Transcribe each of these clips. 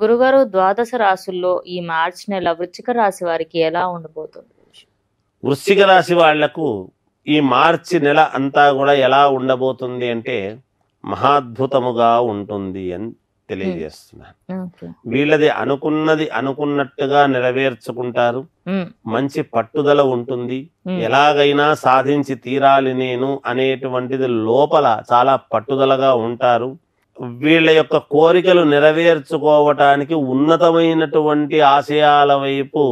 గురుగారు ద్వాదశ రాశుల్లో ఈ మార్చి నెల వృశ్చిక రాశి వారికి ఎలా ఉండబోతుంది? వృశ్చిక రాశి వాళ్లకు ఈ మార్చి నెల అంతా కూడా ఎలా ఉండబోతుంది అంటే మహాద్భుతముగా ఉంటుంది అని తెలియజేస్తున్నాను. వీళ్ళది అనుకున్నది అనుకున్నట్టుగా నెరవేర్చుకుంటారు. మంచి పట్టుదల ఉంటుంది. ఎలాగైనా సాధించి తీరాలి నేను అనేటువంటిది లోపల చాలా పట్టుదలగా ఉంటారు. వీళ్ళ యొక్క కోరికలు నెరవేర్చుకోవటానికి ఉన్నతమైనటువంటి ఆశయాల వైపు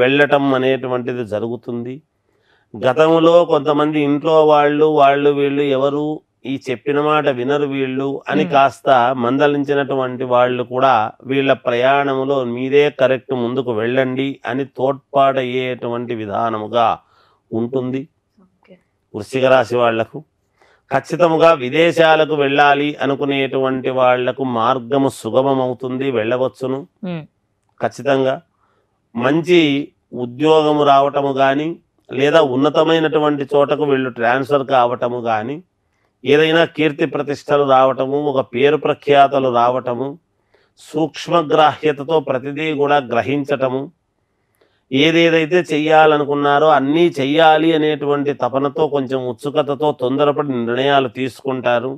వెళ్ళటం అనేటువంటిది జరుగుతుంది. గతంలో కొంతమంది ఇంట్లో వాళ్ళు వీళ్ళు ఎవరు ఈ చెప్పిన మాట వినరు వీళ్ళు అని కాస్త మందలించినటువంటి వాళ్ళు కూడా వీళ్ళ ప్రయాణంలో మీదే కరెక్ట్ ముందుకు వెళ్ళండి అని తోడ్పాటయ్యేటువంటి విధానముగా ఉంటుంది. వృశ్చిక రాశి వాళ్లకు ఖచ్చితముగా విదేశాలకు వెళ్ళాలి అనుకునేటువంటి వాళ్లకు మార్గము సుగమమవుతుంది, వెళ్ళవచ్చును. ఖచ్చితంగా మంచి ఉద్యోగము రావటము కానీ లేదా ఉన్నతమైనటువంటి చోటకు వీళ్ళు ట్రాన్స్ఫర్ కావటము కానీ, ఏదైనా కీర్తి ప్రతిష్టలు రావటము, ఒక పేరు ప్రఖ్యాతలు రావటము, సూక్ష్మగ్రాహ్యతతో ప్రతిదీ కూడా గ్రహించటము, ఏదేదైతే చెయ్యాలనుకున్నారో అన్నీ చెయ్యాలి అనేటువంటి తపనతో కొంచెం ఉత్సుకతతో తొందరపడి నిర్ణయాలు తీసుకుంటారు.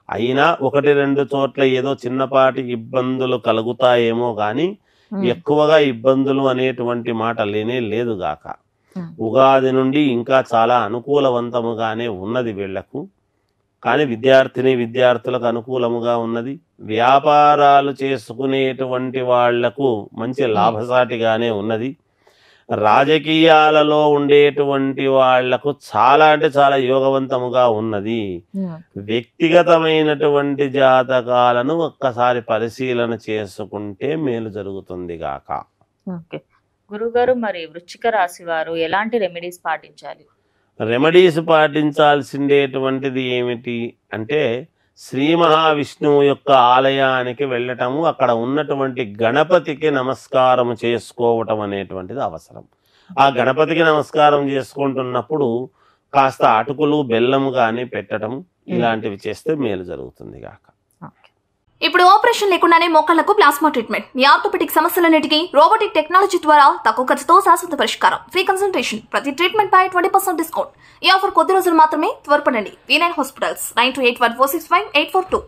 అయినా 1-2 చోట్ల ఏదో చిన్నపాటి ఇబ్బందులు కలుగుతాయేమో కానీ ఎక్కువగా ఇబ్బందులు అనేటువంటి మాట లేనే లేదుగాక. ఉగాది నుండి ఇంకా చాలా అనుకూలవంతముగానే ఉన్నది వీళ్లకు. కానీ విద్యార్థులకు అనుకూలముగా ఉన్నది. వ్యాపారాలు చేసుకునేటువంటి వాళ్లకు మంచి లాభసాటిగానే ఉన్నది. రాజకీయాలలో ఉండేటువంటి వాళ్లకు చాలా అంటే చాలా యోగవంతముగా ఉన్నది. వ్యక్తిగతమైనటువంటి జాతకాలను ఒక్కసారి పరిశీలన చేసుకుంటే మేలు జరుగుతుంది గాక. గురుగారు, మరి వృశ్చిక రాశి వారు ఎలాంటి రెమెడీస్ పాటించాలి? రెమెడీస్ పాటించాల్సిందేటువంటిది ఏమిటి అంటే శ్రీ మహావిష్ణువు యొక్క ఆలయానికి వెళ్ళటము, అక్కడ ఉన్నటువంటి గణపతికి నమస్కారం చేసుకోవటం అనేటువంటిది అవసరం. ఆ గణపతికి నమస్కారం చేసుకుంటున్నప్పుడు కాస్త అటుకులు బెల్లము కానీ పెట్టడం ఇలాంటివి చేస్తే మేలు జరుగుతుంది గాక. ఇప్పుడు ఆపరేషన్ లేకుండానే మోకాళ్లకు ప్లాస్మా ట్రీట్మెంట్, మీ ఆర్థోపెడిక్ సమస్యలన్నిటికీ రోబోటిక్ టెక్నాలజీ ద్వారా తక్కువ ఖర్చుతో శాశ్వత పరిష్కారం, ఫ్రీ కన్సల్టేషన్, ప్రతి ట్రీట్మెంట్ పై 20% డిస్కౌంట్. ఈ ఆఫర్ కొద్ది రోజులు మాత్రమే, త్వరపడండి. V9 hospitals 9281465842.